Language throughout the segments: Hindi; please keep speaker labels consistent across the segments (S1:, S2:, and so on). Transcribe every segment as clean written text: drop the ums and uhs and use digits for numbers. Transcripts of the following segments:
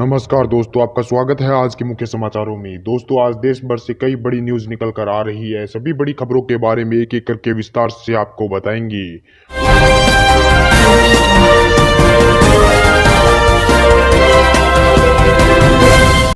S1: नमस्कार दोस्तों, आपका स्वागत है आज के मुख्य समाचारों में। दोस्तों, आज देश भर से कई बड़ी न्यूज़ निकल कर आ रही है। सभी बड़ी खबरों के बारे में एक-एक करके विस्तार से आपको बताएंगे।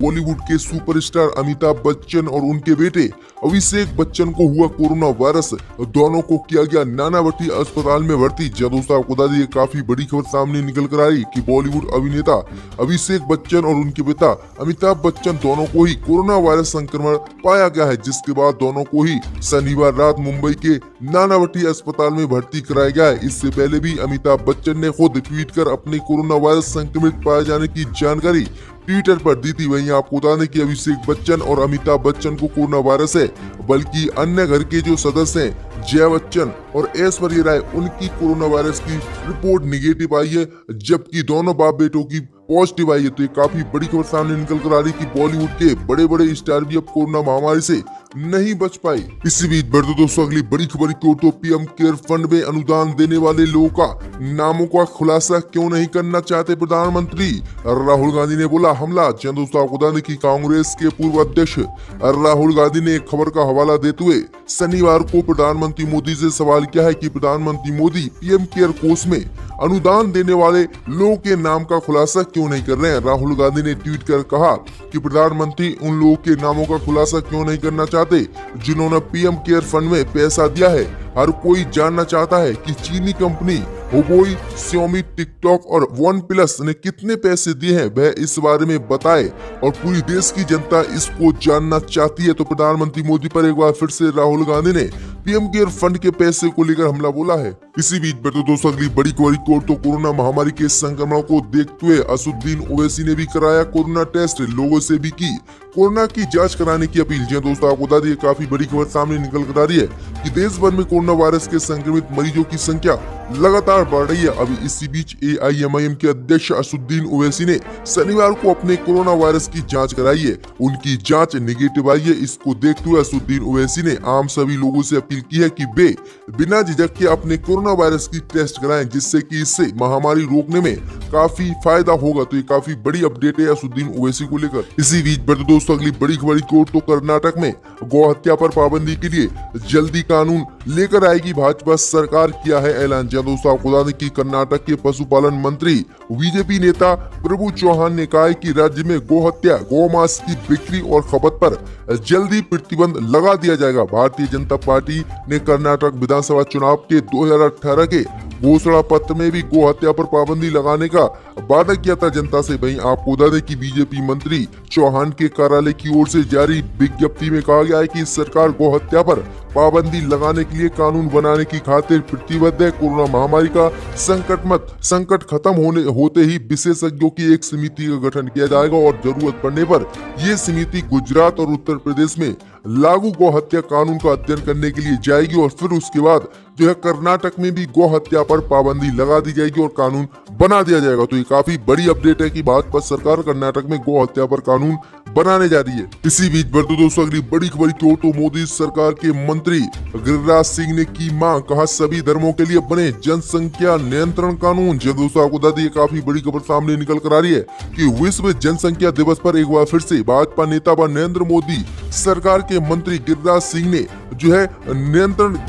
S2: बॉलीवुड के सुपरस्टार अमिताभ बच्चन और उनके बेटे अभिषेक बच्चन को हुआ कोरोना वायरस। दोनों को किया गया नानावटी अस्पताल में भर्ती। दोस्तों, आपको बता दें, काफी बड़ी खबर सामने निकल कर आई कि बॉलीवुड अभिनेता अभिषेक बच्चन और उनके पिता अमिताभ बच्चन दोनों को ही कोरोना वायरस संक्रमण पाया गया है, जिसके बाद दोनों को ही शनिवार रात मुंबई के नानावटी अस्पताल में भर्ती कराया गया है। इससे पहले भी अमिताभ बच्चन ने खुद ट्वीट कर अपने कोरोना वायरस संक्रमित पाए जाने की जानकारी ट्विटर पर दी थी। वहीं आपको बता दें कि अभिषेक बच्चन और अमिताभ बच्चन को कोरोना वायरस है, बल्कि अन्य घर के जो सदस्य हैं जया बच्चन और ऐश्वर्या राय, उनकी कोरोना वायरस की रिपोर्ट निगेटिव आई है, जबकि दोनों बाप बेटों की पॉजिटिव आई है। तो ये काफी बड़ी खबर सामने निकल कर आ रही कि बॉलीवुड के बड़े बड़े स्टार भी अब कोरोना महामारी से नहीं बच पाए। इसी बीच बढ़ते दोस्तों अगली बड़ी खबर की ओर। तो पीएम केयर फंड में अनुदान देने वाले लोगों का नामों का खुलासा क्यों नहीं करना चाहते प्रधानमंत्री? राहुल गांधी ने बोला हमला। दोस्तों, आपको बता दें कि कांग्रेस के पूर्व अध्यक्ष राहुल गांधी ने एक खबर का हवाला देते हुए शनिवार को प्रधानमंत्री मोदी से सवाल किया है कि प्रधानमंत्री मोदी पीएम केयर कोष में अनुदान देने वाले लोगों के नाम का खुलासा क्यों नहीं कर रहे हैं। राहुल गांधी ने ट्वीट कर कहा कि प्रधानमंत्री उन लोगों के नामों का खुलासा क्यों नहीं करना चाहते जिन्होंने पीएम केयर फंड में पैसा दिया है। हर कोई जानना चाहता है कि चीनी कंपनी हुबोई, Xiaomi, टिकटॉक और वन प्लस ने कितने पैसे दिए हैं, वह इस बारे में बताए और पूरी देश की जनता इसको जानना चाहती है। तो प्रधानमंत्री मोदी पर एक बार फिर से राहुल गांधी ने पीएम केयर फंड के पैसे को लेकर हमला बोला है। इसी बीच बढ़ते दोस्तों अगली बड़ी खबर की ओर। तो कोरोना महामारी के संक्रमण को देखते हुए असुद्दीन ओवैसी ने भी कराया कोरोना टेस्ट, लोगों से भी की कोरोना की जांच कराने की अपील। जी दोस्तों, आपको बता दिए काफी बड़ी खबर सामने निकल कर आ रही है कि देश भर में कोरोना वायरस के संक्रमित मरीजों की संख्या लगातार बढ़ रही है। अभी इसी बीच AIMIM के अध्यक्ष असुद्दीन ओवैसी ने शनिवार को अपने कोरोना वायरस की जांच कराई है। उनकी जांच निगेटिव आई है। इसको देखते हुए असुद्दीन ओवैसी ने आम सभी लोगों से अपील की है कि वे बिना झिझक के अपने कोरोना वायरस की टेस्ट कराएं, जिससे कि इससे महामारी रोकने में काफी फायदा होगा। तो ये काफी बड़ी अपडेट है असुद्दीन ओवैसी को लेकर। इसी बीच बढ़ते दोस्तों अगली बड़ी खबर की ओर। तो कर्नाटक में गौ हत्या पर पाबंदी के लिए जल्दी कानून लेकर आएगी भाजपा सरकार, किया है ऐलान। दोस्तों, आपको बता दें कि कर्नाटक के पशुपालन मंत्री बीजेपी नेता प्रभु चौहान ने कहा है कि राज्य में गौ हत्या, गौ मांस की बिक्री और खपत पर जल्दी प्रतिबंध लगा दिया जाएगा। भारतीय जनता पार्टी ने कर्नाटक विधानसभा चुनाव के 2018 के घोषणा पत्र में भी गौ हत्या पर पाबंदी लगाने का वादा किया था जनता से। वहीं आपको बता दें कि बीजेपी मंत्री चौहान के कार्यालय की ओर से जारी विज्ञप्ति में कहा गया है कि सरकार गौ हत्या पर पाबंदी लगाने के लिए कानून बनाने की खातिर प्रतिबद्ध है। कोरोना महामारी का संकट खत्म होते ही विशेषज्ञों की एक समिति का गठन किया जाएगा और जरूरत पड़ने पर ये समिति गुजरात और उत्तर प्रदेश में लागू गौ हत्या कानून का अध्ययन करने के लिए जाएगी और फिर उसके बाद जो है कर्नाटक में भी गौ हत्या पर पाबंदी लगा दी जाएगी और कानून बना दिया जाएगा। तो ये काफी बड़ी अपडेट है कि भाजपा सरकार कर्नाटक में गौ हत्या पर कानून बनाने जा रही है। इसी बीच बढ़ते दोस्तों अगली बड़ी खबर की ओर। तो मोदी सरकार के मंत्री गिरिराज सिंह ने की मांग, कहा सभी धर्मों के लिए बने जनसंख्या नियंत्रण कानून। दोस्तों, आपको बता दें काफी बड़ी खबर सामने निकल कर आ रही है कि विश्व जनसंख्या दिवस पर एक बार फिर से भाजपा नेता व नरेंद्र मोदी सरकार के मंत्री गिरिराज सिंह ने जो है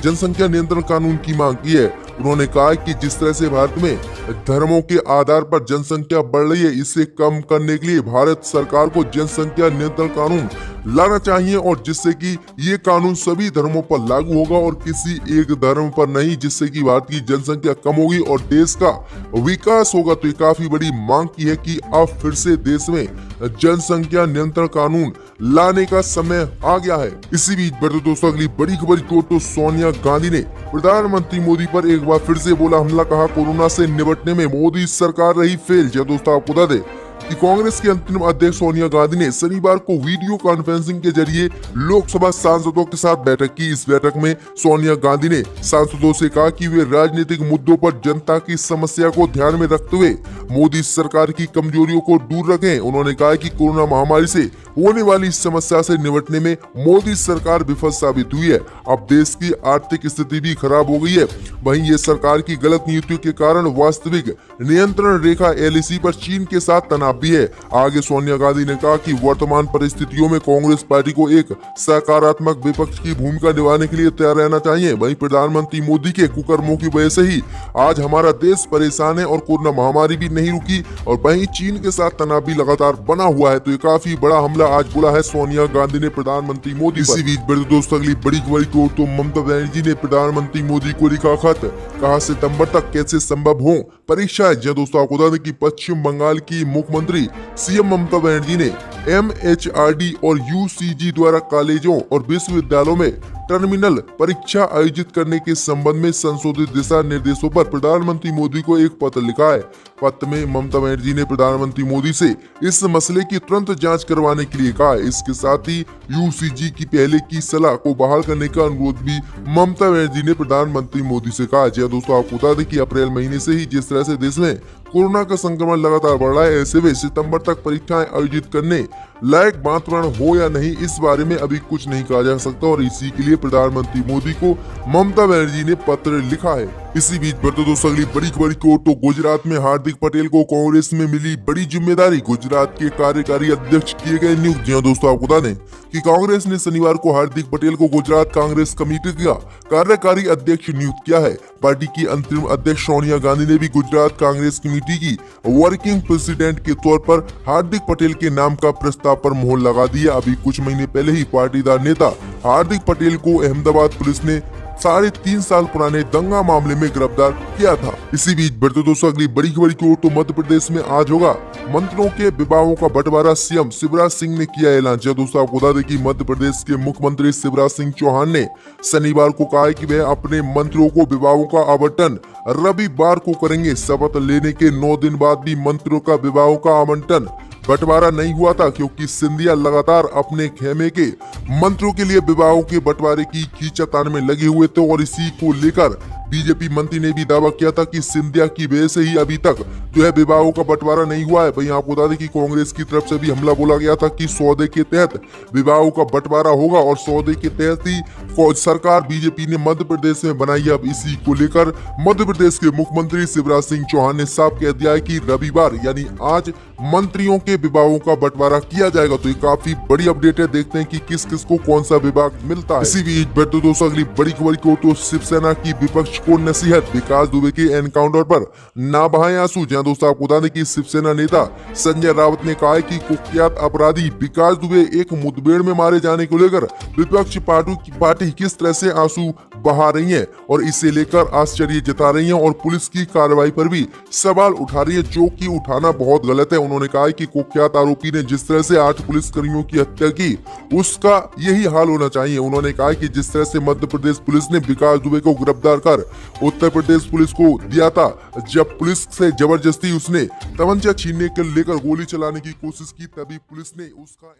S2: जनसंख्या नियंत्रण कानून की मांग की है। उन्होंने कहा कि जिस तरह से भारत में धर्मों के आधार पर जनसंख्या बढ़ रही है, इसे कम करने के लिए भारत सरकार को जनसंख्या नियंत्रण कानून लाना चाहिए और जिससे कि ये कानून सभी धर्मों पर लागू होगा और किसी एक धर्म पर नहीं, जिससे कि भारत की जनसंख्या कम होगी और देश का विकास होगा। तो ये काफी बड़ी मांग की है कि अब फिर से देश में जनसंख्या नियंत्रण कानून लाने का समय आ गया है। इसी बीच बढ़ते दोस्तों अगली बड़ी खबर की ओर। तो सोनिया गांधी ने प्रधानमंत्री मोदी पर एक बार फिर से बोला हमला, कहा कोरोना से निपटने में मोदी सरकार रही फेल। दोस्तों, आपको बता दें कि कांग्रेस की अंतरिम अध्यक्ष सोनिया गांधी ने शनिवार को वीडियो कॉन्फ्रेंसिंग के जरिए लोकसभा सांसदों के साथ बैठक की। इस बैठक में सोनिया गांधी ने सांसदों से कहा कि वे राजनीतिक मुद्दों पर जनता की समस्या को ध्यान में रखते हुए मोदी सरकार की कमजोरियों को दूर रखें। उन्होंने कहा कि कोरोना महामारी से होने वाली इस समस्या से निपटने में मोदी सरकार विफल साबित हुई है। अब देश की आर्थिक स्थिति भी खराब हो गई है। वहीं ये सरकार की गलत नीतियों के कारण वास्तविक नियंत्रण रेखा LAC पर चीन के साथ तनाव भी है। आगे सोनिया गांधी ने कहा कि वर्तमान परिस्थितियों में कांग्रेस पार्टी को एक सकारात्मक विपक्ष की भूमिका निभाने के लिए तैयार रहना चाहिए। वहीं प्रधानमंत्री मोदी के कुकर्मों की वजह से ही आज हमारा देश परेशान है और कोरोना महामारी भी नहीं रुकी और वहीं चीन के साथ तनाव भी लगातार बना हुआ है। तो ये काफी बड़ा हमला आज बोला है सोनिया गांधी ने प्रधानमंत्री मोदी पर। इसी बीच बढ़ते दोस्तों अगली बड़ी खबर को तो ममता बनर्जी ने प्रधानमंत्री मोदी को लिखा खत, कहा सितंबर तक कैसे संभव हो परीक्षाएं। जी दोस्तों आपको बता दें कि पश्चिम बंगाल की मुख्यमंत्री सीएम ममता बनर्जी ने MHRD और UCG द्वारा कॉलेजों और विश्वविद्यालयों में टर्मिनल परीक्षा आयोजित करने के संबंध में संशोधित दिशा निर्देशों पर प्रधानमंत्री मोदी को एक पत्र लिखा है। पत्र में ममता बनर्जी ने प्रधानमंत्री मोदी से इस मसले की तुरंत जांच करवाने के लिए कहा है। इसके साथ ही UCG की पहले की सलाह को बहाल करने का अनुरोध भी ममता बनर्जी ने प्रधानमंत्री मोदी से कहा। जी दोस्तों आपको बता दें कि अप्रैल महीने से ही जिस तरह से देश में कोरोना का संक्रमण लगातार बढ़ रहा है, ऐसे में सितंबर तक परीक्षाएं आयोजित करने लायक वातावरण हो या नहीं, इस बारे में अभी कुछ नहीं कहा जा सकता और इसी के लिए प्रधानमंत्री मोदी को ममता बनर्जी ने पत्र लिखा है। इसी बीच बढ़ते दोस्तों अगली बड़ी खबर की ओर तो गुजरात में हार्दिक पटेल को कांग्रेस में मिली बड़ी जिम्मेदारी, गुजरात के कार्यकारी अध्यक्ष किए गए नियुक्त। जी दोस्तों आपको बता दें कि कांग्रेस ने शनिवार को हार्दिक पटेल को गुजरात कांग्रेस कमेटी का कार्यकारी अध्यक्ष नियुक्त किया है। पार्टी की अंतरिम अध्यक्ष सोनिया गांधी ने भी गुजरात कांग्रेस कमेटी की वर्किंग प्रेसिडेंट के तौर पर हार्दिक पटेल के नाम का प्रस्ताव पर मोहर लगा दी है। अभी कुछ महीने पहले ही पाटीदार नेता हार्दिक पटेल को अहमदाबाद पुलिस ने 3.5 साल पुराने दंगा मामले में गिरफ्तार किया था। इसी बीच बढ़ते दोस्तों अगली बड़ी खबर की ओर तो मध्य प्रदेश में आज होगा मंत्रियों के विभागों का बंटवारा, सीएम शिवराज सिंह ने किया ऐलान। जब दोस्तों आपको बता दें कि मध्य प्रदेश के मुख्यमंत्री शिवराज सिंह चौहान ने शनिवार को कहा कि वह अपने मंत्रियों को विभागों का आवंटन रविवार को करेंगे। शपथ लेने के 9 दिन बाद भी मंत्रियों का विभागों का आवंटन बंटवारा नहीं हुआ था, क्योंकि सिंधिया लगातार अपने खेमे के मंत्रियों के लिए विभागों के बंटवारे की खींचातान में लगे हुए थे और इसी को लेकर बीजेपी मंत्री ने भी दावा किया था कि सिंधिया की वजह से ही अभी तक जो है विभागों का बंटवारा नहीं हुआ है। वहीं आपको बता दें कि कांग्रेस की तरफ से भी हमला बोला गया था कि सौदे के तहत विभागों का बंटवारा होगा और सौदे के तहत ही सरकार बीजेपी ने मध्य प्रदेश में बनाई है। अब इसी को लेकर मध्य प्रदेश के मुख्यमंत्री शिवराज सिंह चौहान ने साफ कह दिया है कि रविवार यानी आज मंत्रियों के विभागों का बंटवारा किया जाएगा। तो ये काफी बड़ी अपडेट है, देखते हैं कि किस किस को कौन सा विभाग मिलता है। इसी बीच बढ़ते दोस्तों अगली बड़ी खबर को तो शिवसेना की विपक्ष को नसीहत, विकास दुबे के एनकाउंटर पर ना बहाएं आंसू। जहां दोस्तों आपको बता दें कि शिवसेना नेता संजय राउत ने कहा है कि कुख्यात अपराधी विकास दुबे एक मुठभेड़ में मारे जाने को लेकर विपक्ष पार्टी किस तरह से आंसू बहा रही है और इसे लेकर आश्चर्य जता रही है और पुलिस की कार्रवाई पर भी सवाल उठा रही है, जो कि उठाना बहुत गलत है। उन्होंने कहा कि कुख्यात आरोपी ने जिस तरह से 8 पुलिसकर्मियों की हत्या की, उसका यही हाल होना चाहिए। उन्होंने कहा कि जिस तरह से मध्य प्रदेश पुलिस ने विकास दुबे को गिरफ्तार कर उत्तर प्रदेश पुलिस को दिया था, जब पुलिस से जबरदस्ती उसने तमंचा छीनने के लेकर गोली चलाने की कोशिश की, तभी पुलिस ने उसका